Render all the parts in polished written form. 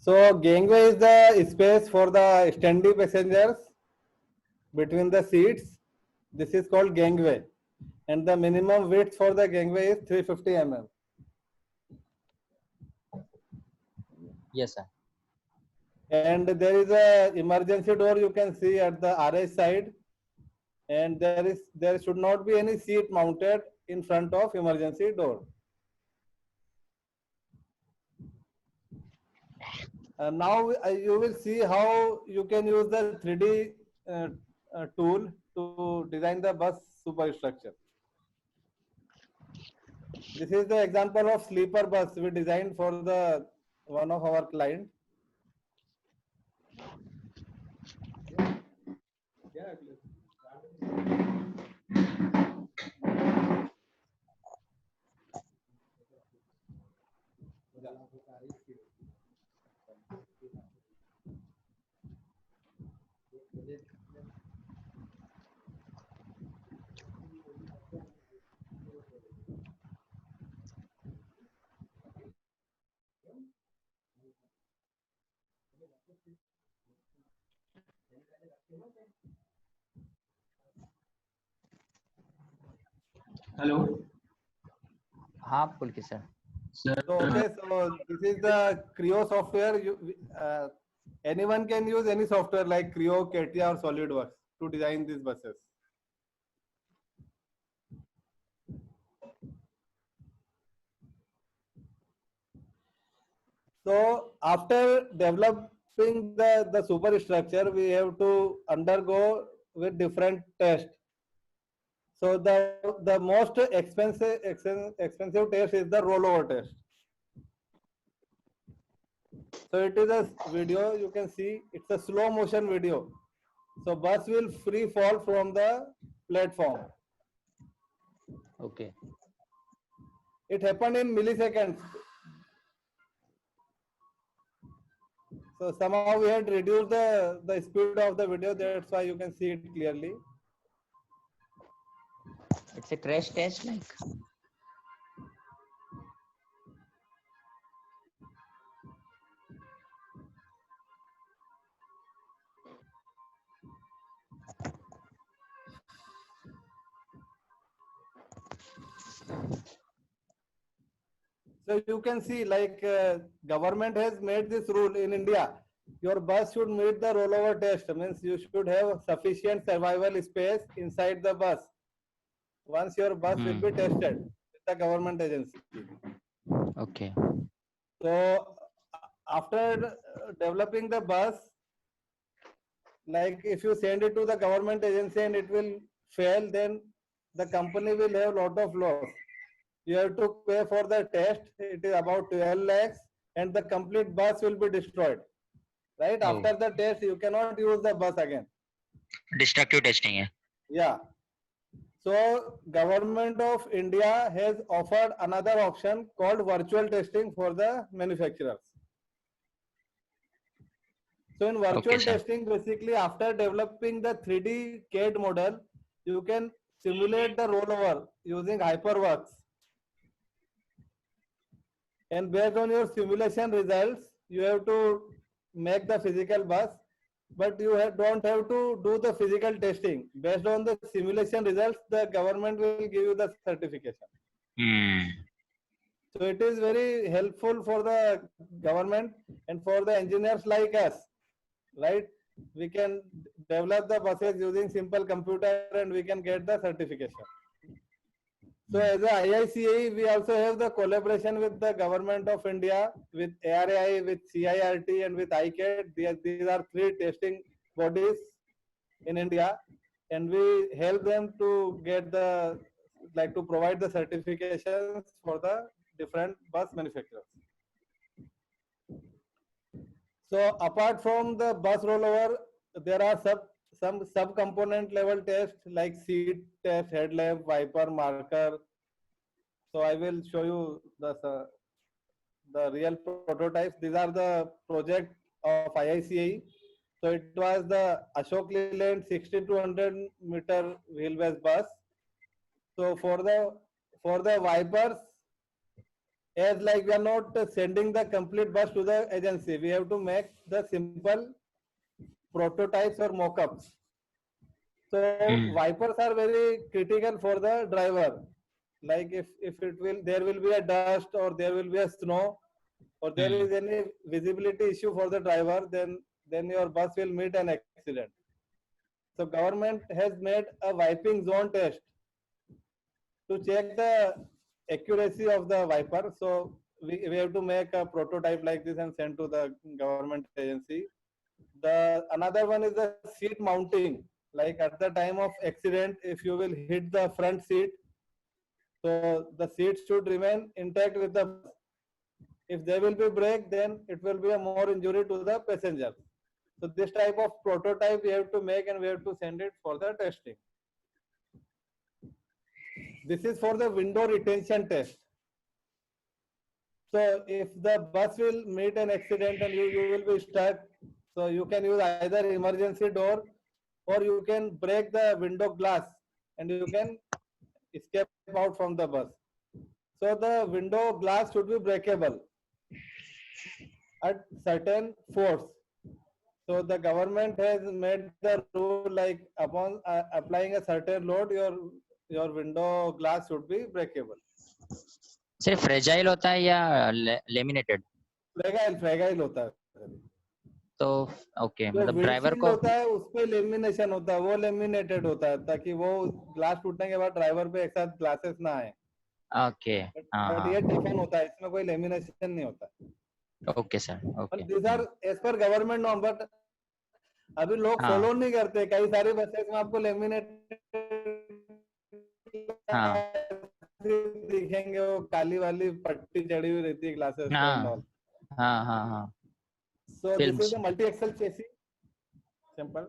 So gangway is the space for the standing passengers between the seats. This is called gangway, and the minimum width for the gangway is 350 mm. Yes, sir. And there is a emergency door you can see at the RH side, and there should not be any seat mounted in front of emergency door. Now you will see how you can use the 3D tool to design the bus superstructure. This is the example of sleeper bus we designed for the one of our client. Hello. हाँ पुलकित sir. Sir, So okay, so this is the Creo software. Anyone can use any software like Creo, CATIA, or SolidWorks to design these buses. So after developing the superstructure, we have to undergo with different tests. So the most expensive test is the rollover test. So it is a video you can see. It's a slow motion video. So bus will free fall from the platform. Okay. It happened in milliseconds. So somehow we had reduced the speed of the video. That's why you can see it clearly. It's a crash test like. So you can see like government has made this rule in India. Your bus should meet the rollover test. Means you should have sufficient survival space inside the bus. Once your bus will be tested with the government agency. Okay. So after developing the bus, like if you send it to the government agency and it will fail, then the company will have lot of loss. You have to pay for the test. It is about 12 lakhs and the complete bus will be destroyed. Right? Oh. After the test, you cannot use the bus again. Destructive testing है. Yeah. So government of India has offered another option called virtual testing for the manufacturers. So in virtual testing, basically after developing the 3D CAD model, you can simulate the rollover using HyperWorks. And based on your simulation results, you have to make the physical bus, but you don't have to do the physical testing. Based on the simulation results, the government will give you the certification. So it is very helpful for the government and for the engineers like us, right? We can develop the buses using simple computer and we can get the certification. So as a IICAE, we also have the collaboration with the government of India, with ARAI, with CIRT and with ICAT. These are three testing bodies in India, and we help them to get the, like to provide the certifications for the different bus manufacturers. So apart from the bus rollover, there are some sub-component level tests like seat test, headlamp, wiper, marker. So I will show you the real prototypes. These are the project of IICAE. So it was the Ashok Leyland 60 to 100 meter wheelbase bus. So for the wipers as like we are not sending the complete bus to the agency. We have to make the simple prototypes or mock-ups. So wipers are very critical for the driver. Like if it will, there will be a dust or there will be a snow or there is any visibility issue for the driver, then your bus will meet an accident. So government has made a wiping zone test to check the accuracy of the wiper. So we have to make a prototype like this and send to the government agency. The another one is the seat mounting. Like at the time of accident, if you will hit the front seat, so the seat should remain intact with the bus. If there will be break, then it will be a more injury to the passenger. So this type of prototype we have to make and we have to send it for the testing. This is for the window retention test. So if the bus will meet an accident and you will be stuck, so you can use either emergency door or you can break the window glass and you can escape out from the bus. So the window glass should be breakable at certain force. So the government has made the rule like upon applying a certain load, your window glass should be breakable. सिर्फ fragile होता है या laminated? Fragile होता है. तो okay, जो मतलब driver windshield को होता है उस पे लेमिनेशन होता है, वो लेमिनेटेड होता है ताकि वो ग्लास टूटने के बाद ड्राइवर पे एक साथ ग्लासेस ना आए. ओके, बट ये टिफिन होता है, इसमें कोई लेमिनेशन नहीं होता. Okay sir, okay. These are as per government norm, but अभी लोग हाँ. फॉलो नहीं करते. कई सारी बसेस में आपको लेमिनेटेड दिखेंगे, वो काली वाली पट्टी चढ़ी हुई रहती है ग्लासेस पे एंड ऑल. हाँ. So this is a multi-axle chassis. Simple.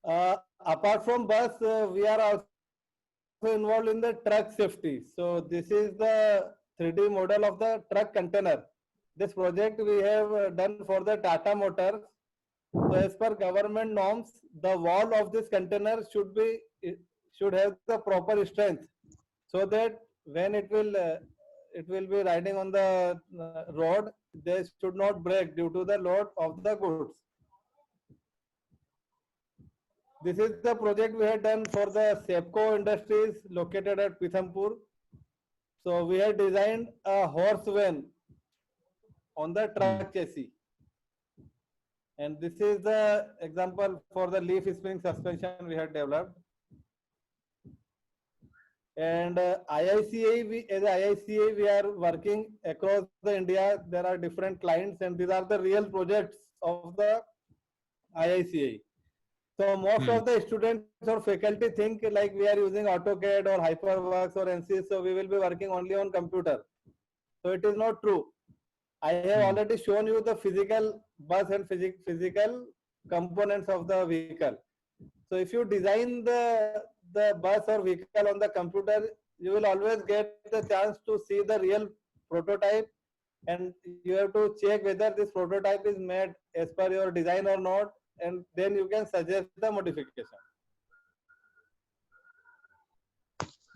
Apart from bus, we are also involved in the truck safety. So this is the 3D model of the truck container. This project we have done for the Tata Motors. So as per government norms, the wall of this container should have the proper strength, so that when it will be riding on the road, they should not break due to the load of the goods. This is the project we had done for the Sepco Industries located at Pithampur. So we had designed a horse van on the truck chassis. And this is the example for the leaf spring suspension we had developed. And IICA, as IICA, we are working across the India. There are different clients, and these are the real projects of the IICA. So most of the students or faculty think like we are using AutoCAD or HyperWorks or NC, so we will be working only on computer. So it is not true. I have already shown you the physical bus and physical components of the vehicle. So if you design the bus or vehicle on the computer, you will always get the chance to see the real prototype, and you have to check whether this prototype is made as per your design or not, and then you can suggest the modification.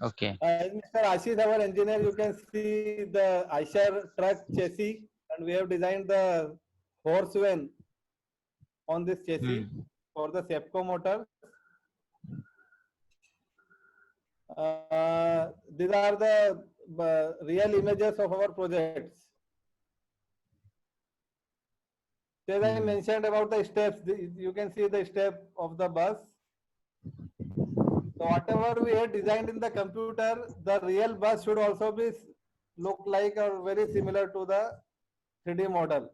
Okay. Mr. Ashish, our engineer, you can see the Eicher truck chassis, and we have designed the horse van on this chassis for the Sepco motor. These are the real images of our projects. As I mentioned about the steps, you can see the step of the bus. So whatever we had designed in the computer, the real bus should also be look like or very similar to the 3D model.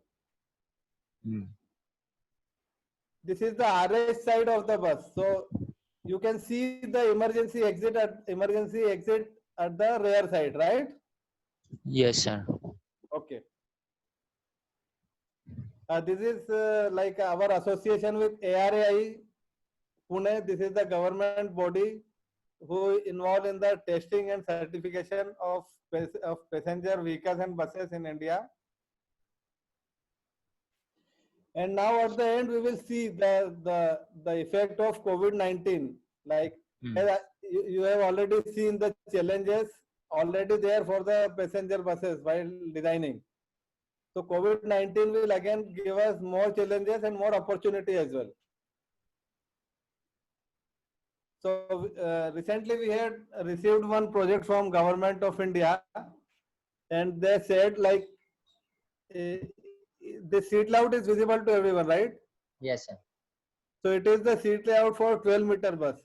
This is the RH side of the bus. So you can see the emergency exit at the rear side, right? Yes, sir. Okay. This is like our association with ARAI Pune. This is the government body who involved in the testing and certification of passenger vehicles and buses in India. And now at the end, we will see the effect of COVID-19. Like you have already seen the challenges already there for the passenger buses while designing. So COVID-19 will again give us more challenges and more opportunity as well. So recently we had received one project from Government of India, and they said like the seat layout is visible to everyone, right? Yes, sir. So it is the seat layout for 12-meter bus.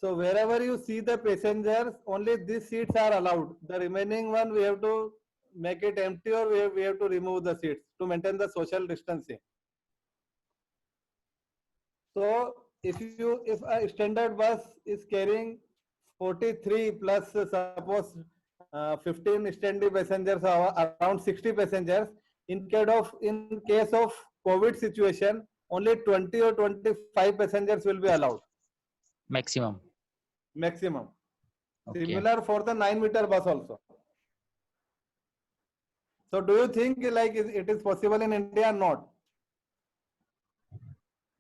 So wherever you see the passengers, only these seats are allowed. The remaining one we have to make it empty, or we have to remove the seats to maintain the social distancing. So if a standard bus is carrying 43 plus suppose 15 standing passengers or around 60 passengers, in case of COVID situation, only 20 or 25 passengers will be allowed Maximum. maximum. Okay. Similar for the 9-meter bus also. So do you think like it is possible in India or not?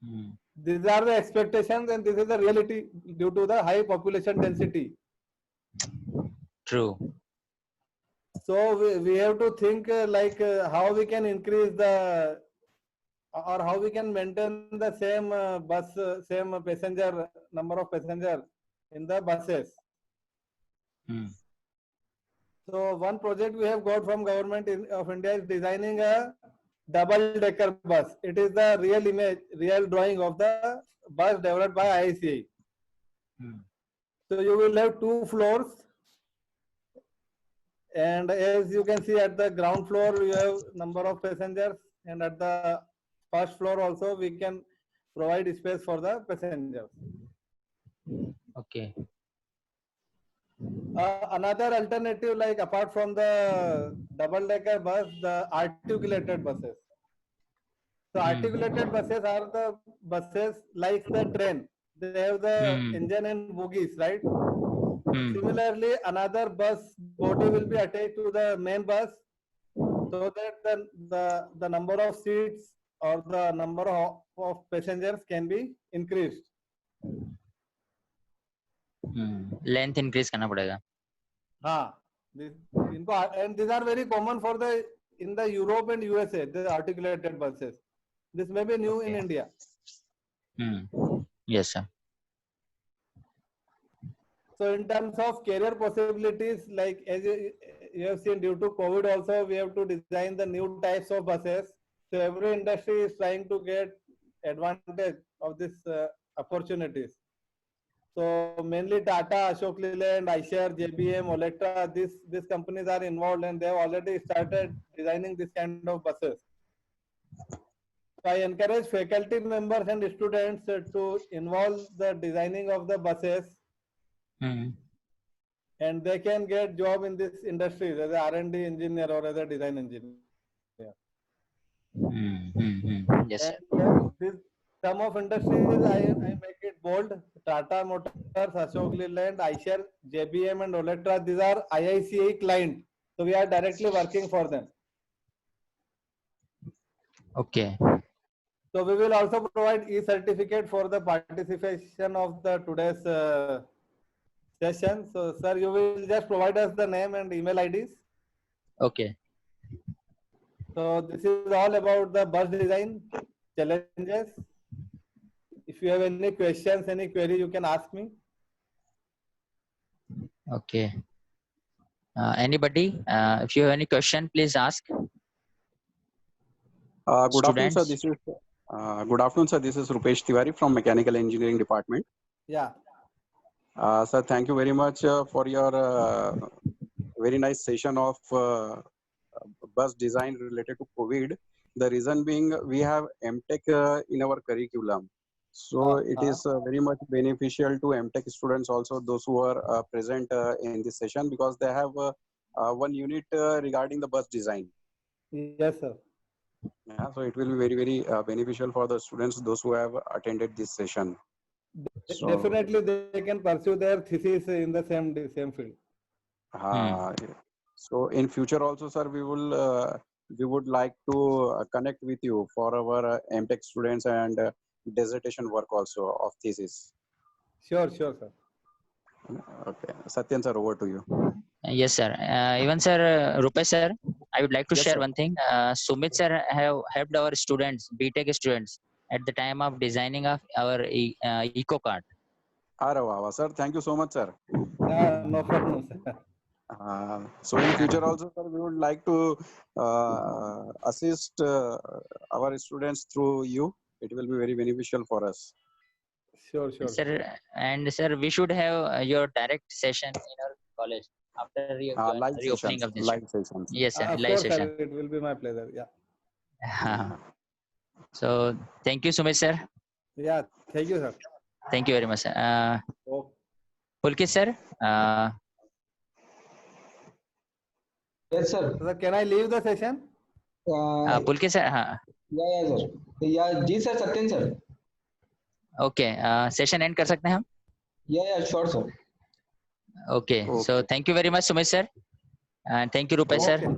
Hmm. These are the expectations and this is the reality due to the high population density. True. So we have to think how we can increase the, or how we can maintain the same same passenger number of passenger in the buses. Hmm. So one project we have got from government of India is designing a double-decker bus. It is the real image, real drawing of the bus developed by IICI. Hmm. So you will have 2 floors, and as you can see at the ground floor you have number of passengers, and at the first floor also we can provide space for the passengers. Okay. Another alternative, like apart from the double-decker bus, the articulated buses. So articulated buses are the buses like the train. They have the engine and bogies, right? Similarly, another bus body will be attached to the main bus, so that the number of seats or the number of passengers can be increased. Length increase करना पड़ेगा. हाँ, and these are very common for the in the Europe and USA, the articulated buses. This may be new in Okay. India. Yes, sir. So in terms of career possibilities, like as you have seen, due to COVID also, we have to design the new types of buses. So every industry is trying to get advantage of this opportunities. So mainly Tata, Ashok Leyland, Eicher, JBM, Olectra, these companies are involved, and they have already started designing this kind of buses. So I encourage faculty members and students to involve the designing of the buses, and they can get job in this industry as a R&D engineer or as a design engineer. Yes, sir. And this some of industries I make it bold: Tata Motors, Ashok Leyland, Eicher, JBM, and Olectra. These are IICA client, so we are directly working for them. Okay. So we will also provide e-certificate for the participation of the today's session. So sir, you will just provide us the name and email IDs. Okay. So this is all about the bus design challenges. If you have any questions, any query, you can ask me. Okay. Anybody? If you have any question, please ask. Good afternoon, sir. Students. This is good afternoon, sir. This is Rupesh Tiwari from Mechanical Engineering Department. Yeah. Sir, thank you very much for your very nice session of bus design related to COVID. The reason being, we have MTech in our curriculum. So it is very much beneficial to MTech students also, those who are present in this session, because they have one unit regarding the bus design. Yes, sir. Yeah, so it will be very, very beneficial for the students, those who have attended this session. So, definitely, they can pursue their thesis in the same field. So in future also, sir, we would like to connect with you for our MTech students and dissertation work also of thesis. Sure, sir. Okay, Satyan sir, over to you. Yes, sir. Even sir, Rupesh sir, I would like to Yes, share sir. one thing. Sumit sir have helped our students, BTech students, at the time of designing of our eco card. Arre वाह वाह, sir. Thank you so much, sir. No problem, sir. So in future also, sir, we would like to assist our students through you. It will be very beneficial for us. Sure, sure. Sir, and sir, we should have your direct session in our college after Live reopening sessions, of this. live sessions. Yes, sir. Of Live course, sir. session. It will be my pleasure. Yeah. So thank you, Sumit sir. Yeah. Thank you, sir. Thank you very much, sir. Oh. Pulkit sir, Yes, sir. Sir, can I leave the session? Pulkit sir, हाँ. Yeah, sir. Yeah, जी sir, Satyan sir. Okay, session end कर सकते हैं हम? Yeah, sure, sir. Okay. So thank you very much, Sumit sir, and thank you, Rupesh sir. Okay.